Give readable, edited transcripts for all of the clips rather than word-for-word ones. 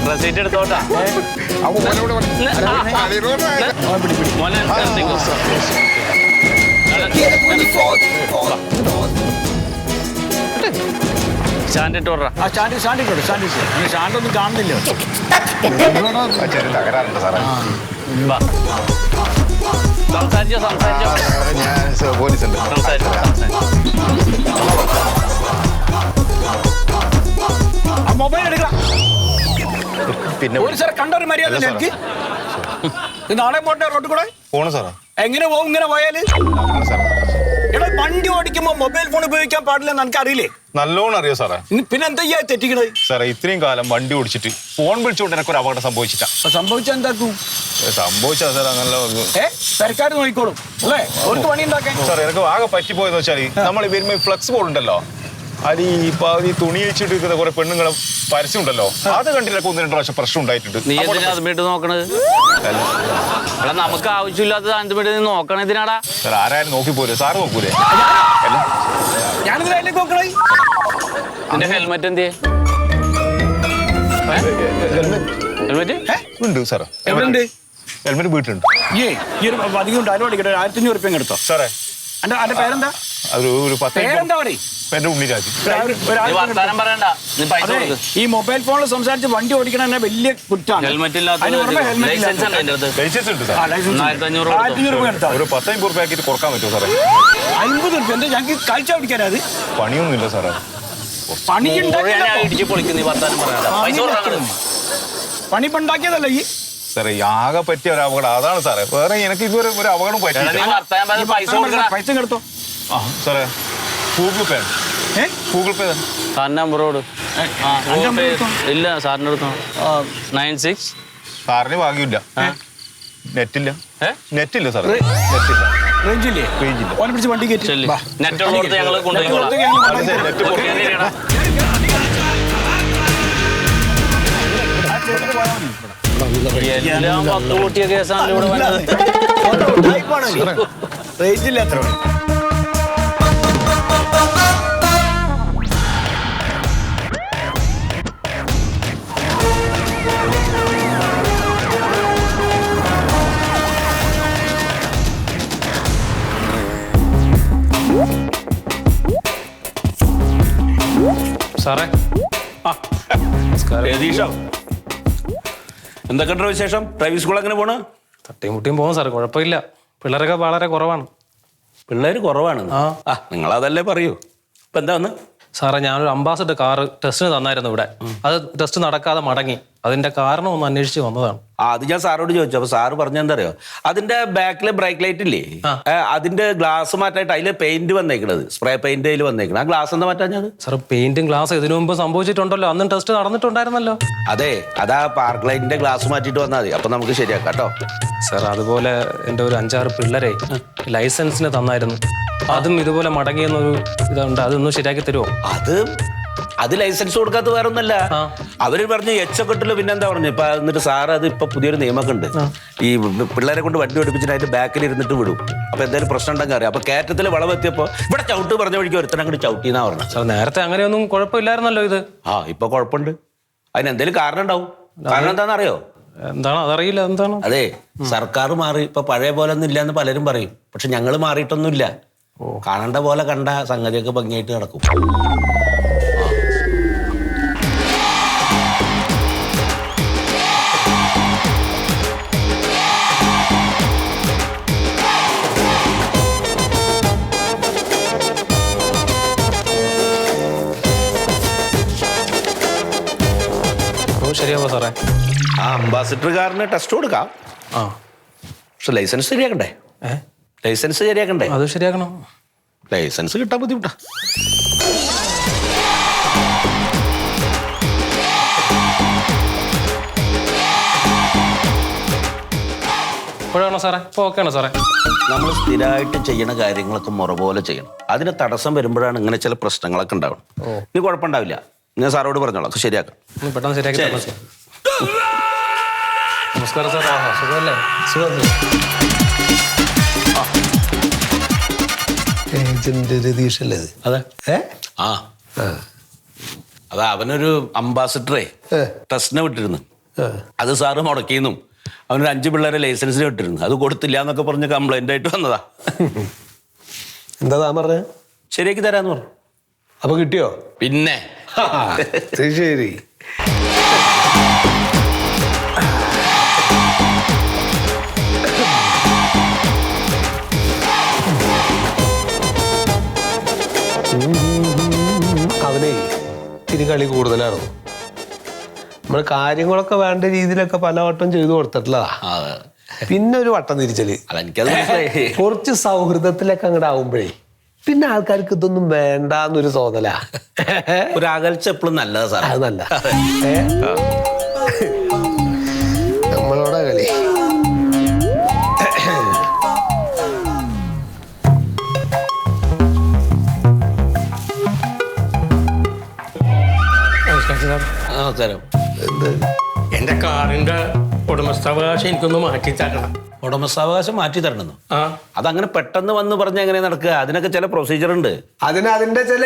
Receipt എടുത്തോട്ടാ. Stand ഇട്ട് വിടറാ. സ്റ്റാൻഡൊന്നും കാണുന്നില്ല. തകരാറുണ്ട് സാറേ. സംസാരിച്ചോ. പോലീസ് ഉണ്ട്. മൊബൈൽ എടുക്കാം. പിന്നെ പോലീസുകാരെ കണ്ടൊരു മര്യാദ എനിക്ക്. നാളെ പോട്ടെ റോഡ് കൂടെ പോണു സാറേ. എങ്ങനെ പോകും ഇങ്ങനെ പോയാല്? സാറേ എടാ വണ്ടി ഓടിക്കുമ്പോ മൊബൈൽ ഫോൺ ഉപയോഗിക്കാൻ പാടില്ലെന്ന് എനിക്ക് അറിയില്ലേ? നല്ലോണം അറിയോ സാറേ. പിന്നെ എന്താ ചെയ്യാ തെറ്റിക്കണത്? സാറേ ഇത്രയും കാലം വണ്ടി ഓടിച്ചിട്ട് ഫോൺ വിളിച്ചുകൊണ്ട് എനിക്ക് ഒരു അപകടം സംഭവിച്ചിട്ടാ. സംഭവിച്ച എന്താക്കും? സംഭവിച്ചാ സാർ അങ്ങനെ സർക്കാർ നോക്കിക്കോളും അല്ലേ? അവർക്ക് പണി ഉണ്ടാക്കാൻ. സാറേ എനിക്ക് ആകെ പറ്റിപ്പോയെന്ന് വെച്ചാല് നമ്മൾ വരുമ്പോ ഫ്ലെക്സ് ബോർഡ് ഉണ്ടല്ലോ, അത് ഈ തുണി വെച്ചിട്ട് നിൽക്കുന്ന കുറെ പെണ്ണുങ്ങളെ പരസ്യം ഉണ്ടല്ലോ, അത് കണ്ടിട്ടൊക്കെ 1-2 പ്രാവശ്യം പ്രശ്നം ഉണ്ടായിട്ടുണ്ട്. നീ എന്തിനാ അത് വീട്ട് നോക്കണത്? നമുക്ക് ആവശ്യമില്ലാത്തത് അന്തിമിട്ട് നീ നോക്കണ ഇതിനാടാ. സാർ ആരായാലും നോക്കിപ്പോരെ, സാറ് നോക്കൂലേ? ഞാനിതിലേക്ക് നോക്കണേ. നിന്റെ ഹെൽമെറ്റ് എന്തിയെ? ഹെൽമെറ്റ് ഉണ്ട് സാറേ. എവിടെയുണ്ട് ഹെൽമെറ്റ് വീട്ടിലുണ്ട്. ഈ ഒരു അധികം ഉണ്ട്. അതിനോട് 1500 റുപ്യ എടുത്തോ സാറേ. എന്റെ പേരെന്താ? ഒരു 10 പേരെന്താ പറയും? എന്റെ ഉണ്ണിരാജ്. വർത്താനം പറയണ്ട, നീ പൈസ കൊടുക്ക്. ഈ മൊബൈൽ ഫോണിൽ സംസാരിച്ച് വണ്ടി ഓടിക്കണ തന്നെ വലിയ കുറ്റാണ്. ഹെൽമെറ്റ് ഇല്ലാത്ത ലൈസൻസ് ഉണ്ട് അതിന്റെ അടുത്ത്. ലൈസൻസ് ഉണ്ട് സാർ. 1500 രൂപ എടുത്താൽ ഒരു 10-50 റുപ്യ ആക്കിയിട്ട് കുറക്കാൻ പറ്റുമോ സാറേ? 50 റുപ്യ എന്താ ഞങ്ങൾക്ക് കാഴ്ച പിടിക്കാനാ? അത് പണിയൊന്നുമില്ല സാറേ. പണി ഇടിച്ച് പൊളിക്കും. നീ വർത്താനം പറയണ്ട, പൈസ കൊടുക്കണം. പണി ഇപ്പൊ ഉണ്ടാക്കിയതല്ല ഈ സാറേ. ആകെ പറ്റിയ ഒരു അപകടം അതാണ് സാറേ. വേറെ എനിക്ക് ഇതുവരെ ഒരു അപകടം പറ്റിയില്ല. പൈസ എടുത്തോ. ആ സാറേ ഗൂഗിൾ പേ. ഗൂഗിൾ പേ സാറിന്റെ നമ്പറോട്. ഇല്ല സാറിന്റെ അടുത്തോ. 96. സാറിന് ഭാഗ്യമില്ല, നെറ്റില്ല. നെറ്റില്ല സാറേ. നെറ്റില്ല. റേഞ്ചില്ലേ? ഓനെ പിടിച്ച് വണ്ടി കയറ്റി. നെറ്റ് ഉള്ളടത്ത് ഞങ്ങൾ കൊണ്ടുപോയിക്കോളാം. എല്ലാം 10 കോടിയ കേസാണ് ഇവിടെ വന്നത്. റേഞ്ചില്ല എത്ര സാറേ. എന്തൊക്കെയുണ്ടോ വിശേഷം? ഡ്രൈവിംഗ് സ്കൂൾ എങ്ങനെ പോണ്? തട്ടിയും മുട്ടിയും പോകും സാറേ, കുഴപ്പമില്ല. പിള്ളേരൊക്കെ വളരെ കുറവാണ്. പിള്ളേർ കുറവാണ്. നിങ്ങളതല്ലേ പറയൂ. ഇപ്പം എന്താ വന്ന്? സാറേ ഞാനൊരു അംബാസഡർ കാറ് ടെസ്റ്റിന് തന്നായിരുന്നു ഇവിടെ. അത് ടെസ്റ്റ് നടക്കാതെ മടങ്ങി. അതിന്റെ കാരണം ഒന്ന് അന്വേഷിച്ച് വന്നതാണ്. അത് ഞാൻ സാറോട് ചോദിച്ചു. അപ്പൊ സാറ് പറഞ്ഞെന്താ അറിയോ, അതിന്റെ ബാക്കിലെ ബ്രേക്ക് ലൈറ്റ് ഇല്ലേ, അതിന്റെ ഗ്ലാസ് മാറ്റായിട്ട് അതിലെ പെയിന്റ് വന്നേക്കണത്, സ്പ്രേ പെയിന്റ് അതിൽ വന്നേക്കണത്. ആ ഗ്ലാസ് എന്താ മാറ്റാഞ്ഞത്? സാർ പെയിന്റും ഗ്ലാസ് ഇതിനു മുമ്പ് സംഭവിച്ചിട്ടുണ്ടല്ലോ, അന്നും ടെസ്റ്റ് നടന്നിട്ടുണ്ടായിരുന്നല്ലോ. അതെ, അതാ പാർക്ക് ലൈറ്റിന്റെ ഗ്ലാസ് മാറ്റിയിട്ട് വന്നാൽ മതി, അപ്പൊ നമുക്ക് ശരിയാക്കാം കേട്ടോ. സാർ അതുപോലെ എൻ്റെ ഒരു 5-6 പിള്ളേരെ ലൈസൻസിന് തന്നായിരുന്നു. അതും ഇതുപോലെ മടങ്ങിയെന്നൊരു ഇതുണ്ട്, അതൊന്നും ശരിയാക്കി തരുമോ? അത് ലൈസൻസ് കൊടുക്കാത്ത വേറെ ഒന്നല്ല. അവര് പറഞ്ഞു എച്ചക്കെട്ടില്. പിന്നെന്താ പറഞ്ഞു ഇപ്പൊ? എന്നിട്ട് സാറ് അത് ഇപ്പൊ പുതിയൊരു നിയമമൊക്കെ ഉണ്ട്. ഈ പിള്ളേരെ കൊണ്ട് വണ്ടി ഓടിപ്പിച്ചിട്ട് അതിന്റെ ബാക്കിൽ ഇരുന്നിട്ട് വിടും. അപ്പൊ എന്തായാലും പ്രശ്നം ഉണ്ടെങ്കിൽ അറിയാം. അപ്പൊ കയറ്റത്തില് വളവെത്തിയപ്പോ ഇവിടെ ചവിട്ട് പറഞ്ഞ വഴിക്ക് ഒരുത്തനെ അങ്ങോട്ട് ചവിട്ടിന്നാ പറഞ്ഞു. സാർ നേരത്തെ അങ്ങനെയൊന്നും കുഴപ്പമില്ലായിരുന്നല്ലോ ഇത്. ഇപ്പൊ കുഴപ്പമുണ്ട്. അതിനെന്തെങ്കിലും കാരണം ഉണ്ടാവും. കാരണം എന്താണെന്നറിയോ? എന്താണ് അതറിയില്ല. എന്താണ്? അതെ, സർക്കാർ മാറി. ഇപ്പൊ പഴയ പോലെ ഒന്നും ഇല്ല എന്ന് പലരും പറയും. പക്ഷെ ഞങ്ങൾ മാറിയിട്ടൊന്നുമില്ല. കാണേണ്ട പോലെ കണ്ട സംഗതിയൊക്കെ ഭംഗിയായിട്ട് നടക്കും. ശരിയാവോ സാറേ? അംബാസിഡർ കാറിന് ടെസ്റ്റ് കൊടുക്കാം. പക്ഷെ ലൈസൻസ് ശരിയാക്കണ്ടേ? ലൈസൻസ് ശരിയാക്കണ്ടേ? അത് ശരിയാക്കണം. ലൈസൻസ് കിട്ടാൻ ബുദ്ധിമുട്ടാ. ഇപ്പോഴാണോ സാറേ? ഇപ്പോൾ ഓക്കെ ആണോ സാറേ? നമ്മൾ സ്ഥിരമായിട്ട് ചെയ്യണ കാര്യങ്ങളൊക്കെ മുറ പോലെ ചെയ്യണം. അതിന് തടസ്സം വരുമ്പോഴാണ് ഇങ്ങനെ ചില പ്രശ്നങ്ങളൊക്കെ ഉണ്ടാവണം. ഇനി കുഴപ്പമുണ്ടാവില്ല. ഞാൻ സാറോട് പറഞ്ഞോളാം, ശരിയാക്കാം. പെട്ടെന്ന് ശരിയാക്കി. നമസ്കാരം സാർ. സുഖമല്ലേ? ഏജന്റ് രതീഷല്ലേ? അതെ. അത് അവനൊരു അംബാസിഡറെ ടെസ്റ്റിനെ വിട്ടിരുന്നു. അത് സാറ് മുടക്കിയെന്നും അവനൊരു 5 പിള്ളേരെ ലൈസൻസിന് വിട്ടിരുന്നു. അത് കൊടുത്തില്ല എന്നൊക്കെ പറഞ്ഞ് കംപ്ലൈന്റ് ആയിട്ട് വന്നതാ. എന്താ താൻ പറഞ്ഞ? ശരിയാക്കി തരാന്ന് പറഞ്ഞു. അപ്പൊ കിട്ടിയോ? പിന്നെ ശരി. അവനെ ഇത്തിരി കളി കൂടുതലാണ്. നമ്മൾ കാര്യങ്ങളൊക്കെ വേണ്ട രീതിയിലൊക്കെ പല വട്ടം ചെയ്തു കൊടുത്തിട്ടുള്ളതാ. പിന്നെ ഒരു വട്ടം തിരിച്ചല് അതെനിക്കത് മനസ്സിലായി. കുറച്ച് സൗഹൃദത്തിലൊക്കെ അങ്ങോട്ട് ആവുമ്പോഴേ പിന്നെ ആൾക്കാർക്ക് ഇതൊന്നും വേണ്ടെന്നൊരു തോന്നല. ഒരു അകൽച്ച എപ്പോഴും നല്ലതാ സാർ. അത് നല്ല നമ്മളോടെ കളി. നമസ്കാരം. എന്റെ കാറിന്റെ ഉടമസ്ഥാവകാശം എനിക്കൊന്ന് മാറ്റി തരണം. ഉടമസ്ഥാവകാശം മാറ്റി തരണമെന്നോ? ആ, അതങ്ങനെ പെട്ടെന്ന് വന്ന് പറഞ്ഞ എങ്ങനെ നടക്കുക? അതിനൊക്കെ ചില പ്രൊസീജിയർ ഉണ്ട്. അതിന്റെ ചില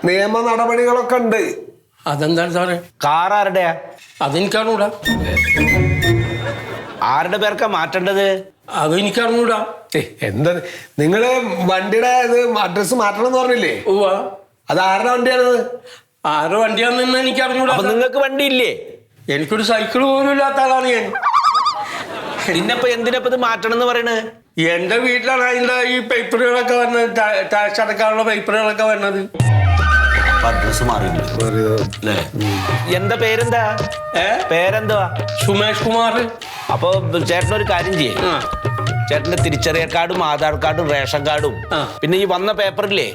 നിയമ നടപടികളൊക്കെ ഉണ്ട്. അതെന്താണ് സാറേ? കാർ ആരുടെയാ? അതെനിക്കറിഞ്ഞൂടാ. ആരുടെ പേർക്കാ മാറ്റേണ്ടത്? അതെനിക്കറിഞ്ഞൂടാ. എന്താ നിങ്ങള് വണ്ടിയുടെ അഡ്രസ് മാറ്റണം എന്ന് പറഞ്ഞില്ലേ? ഉവ്വ. അത് ആരുടെ വണ്ടിയാണത്? ആരുടെ വണ്ടിയാണെന്ന് എനിക്കറിഞ്ഞൂടാ. അപ്പൊ നിങ്ങൾക്ക് വണ്ടി ഇല്ലേ? എനിക്കൊരു സൈക്കിൾ പോലും ഇല്ലാത്ത ആളാണ് ഞാൻ. നിന്നപ്പോ എന്തിനപ്പോ ഇത് മാറ്റണം എന്ന് പറയണത്? എന്റെ വീട്ടിലാണ് അതിന്റെ ഈ പേപ്പറുകളൊക്കെ വന്നത്, ടാക്സ് അടക്കാനുള്ള പേപ്പറുകളൊക്കെ വന്നത്. അഡ്രസ് മാറിയില്ലേ? എന്താ പേരെന്താ? പേരെന്തുവാ? സുമേഷ് കുമാർ. അപ്പൊ ചേട്ടനൊരു കാര്യം ചെയ്യേ. ചേട്ടന്റെ തിരിച്ചറിയൽ കാർഡും ആധാർ കാർഡും റേഷൻ കാർഡും പിന്നെ ഈ വന്ന പേപ്പറില്ലേ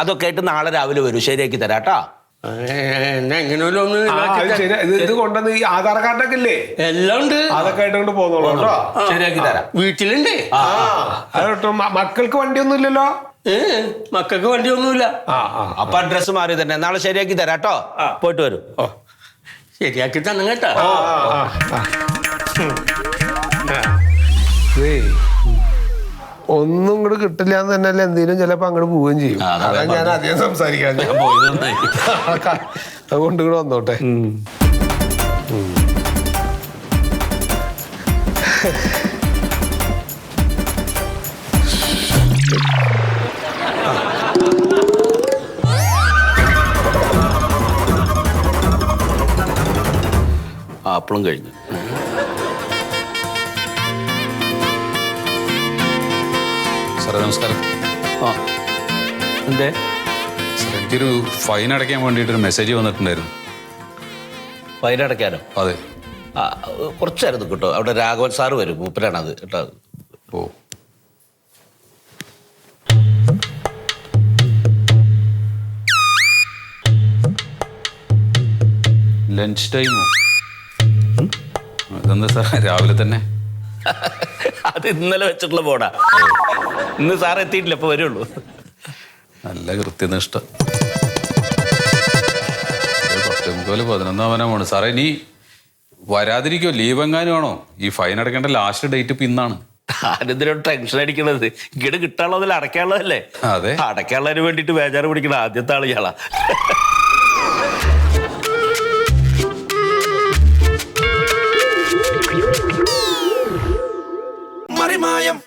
അതൊക്കെ ആയിട്ട് നാളെ രാവിലെ വരൂ. ശരിയാക്കി തരാട്ടോ. എങ്ങനെയല്ലോ ഒന്ന് ഇത് കൊണ്ടുവന്ന് ഈ ആധാർ കാർഡൊക്കെ ഇല്ലേ എല്ലാം ഉണ്ട്. അതൊക്കെ ആയിട്ട് കൊണ്ട് പോന്നോളൂ. ശരിയാക്കി തരാം. വീട്ടിലുണ്ട്. മക്കൾക്ക് വണ്ടിയൊന്നും ഇല്ലല്ലോ? മക്കൾക്ക് വണ്ടിയൊന്നുമില്ല. അപ്പൊ അഡ്രസ് മാറി തന്നെ നാളെ ശരിയാക്കി തരാട്ടോ. പോയിട്ട് വരൂ. ശരിയാക്കി തന്നെ കേട്ടാ. ഒന്നും ഇങ്ങോട്ട് കിട്ടില്ല എന്ന് തന്നെയല്ല എന്തെങ്കിലും ചിലപ്പോ അങ്ങോട്ട് പോവുകയും ചെയ്യും. അതാ ഞാൻ അധികം സംസാരിക്കാൻ. അതുകൊണ്ട് ഇങ്ങോട്ട് വന്നോട്ടെ. അപ്പളും കഴിഞ്ഞു. സാറേ നമസ്കാരം. എന്തേ? സാർ എനിക്കൊരു ഫൈൻ അടയ്ക്കാൻ വേണ്ടിയിട്ടൊരു മെസ്സേജ് വന്നിട്ടുണ്ടായിരുന്നു. ഫൈൻ അടയ്ക്കാനോ? അതെ. കുറച്ചായിരുന്നു കേട്ടോ. അവിടെ രാഘവൻ സാറ് വരും, മൂപ്പരാണ് അത് കേട്ടോ. ഓ, ലഞ്ച് ടൈമോ? ഇതെന്താ സാർ രാവിലെ തന്നെ? അത് ഇന്നലെ വെച്ചിട്ടുള്ള ബോർഡാ. ഇന്ന് സാർ എത്തിയിട്ടില്ല, ഇപ്പൊ വരുള്ളൂ. നല്ല കൃത്യനിഷ്ഠ. 11 സാറേ ഇനി വരാതിരിക്കോ? ലീവ് എങ്ങാനും ആണോ? ഈ ഫൈൻ അടയ്ക്കേണ്ട ലാസ്റ്റ് ഡേറ്റ് ഇപ്പൊ ഇന്നാണ്. ആരെന്തിനോട് ടെൻഷൻ അടിക്കണത്? ഇങ്ങോട്ട് കിട്ടാനുള്ളതല്ല, അടയ്ക്കാനുള്ളതല്ലേ? അതെ. അടയ്ക്കാനുള്ളതിന് വേണ്ടിയിട്ട് ബേജാറ് പിടിക്കണ ആദ്യത്തെ ആൾ ഇയാളാ. മറിമായം